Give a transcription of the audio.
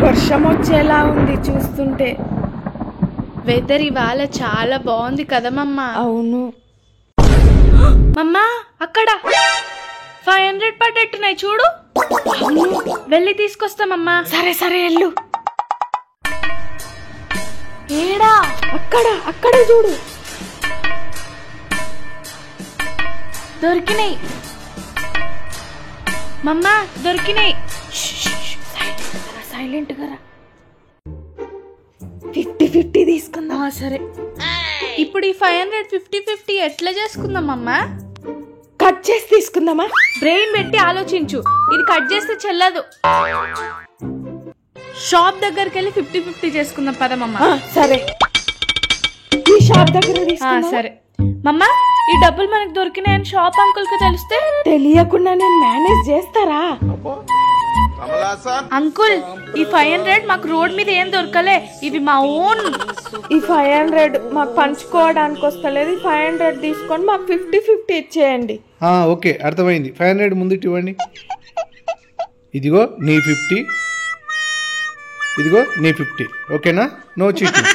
వర్షం వచ్చేలా ఉంది చూస్తుంటే. వెదర్ ఇవాళ చాలా బాగుంది కదా మమ్మ. అవును మమ్మా, అక్కడ 500 పడ్డట్టున్నాయి చూడు. వెళ్ళి తీసుకొస్తామమ్మా. సరే సరే వెళ్ళు. ఏడా? అక్కడ చూడు. దొరికినాయి మమ్మా, దొరికినాయి. సైలెంట్ గా 50-50 తీసుకుందాం. సరే, ఇప్పుడు ఈ 500 50-50 ఎట్లా చేసుకుందాం అమ్మా? కట్ చేసి తీసుకుందామా? బ్రెయిన్ పెట్టి ఆలోచించు. ఇది కట్ చేస్తే చెల్లదు. షాప్ దగ్గరికి వెళ్ళి 50-50 చేసుకుందాం పదమమ్మా. సరే, ఈ షాప్ దగ్గర తీసుకుందాం. సరే మమ్మా, ఈ డబ్బులు మనకు దొరికినాయని షాప్ అంకుల్ కి తెలిస్తే? తెలియకుండా నేను మేనేజ్ చేస్తారా? అంకుల్, ఈ 500 మాకు రోడ్ మీద ఏం దొరకలే, ఇవి మా ఓన్. ఈ 500 మాకు పంచుకోవడానికి వస్తలేదు. 500 తీసుకొని మాకు 50-50 ఇచ్చేయండి. ఓకే, అర్థమైంది. 500 ముందు ఇవ్వండి. ఇదిగో నీ 50, ఇదిగో నీ 50. ఓకేనా? No cheating.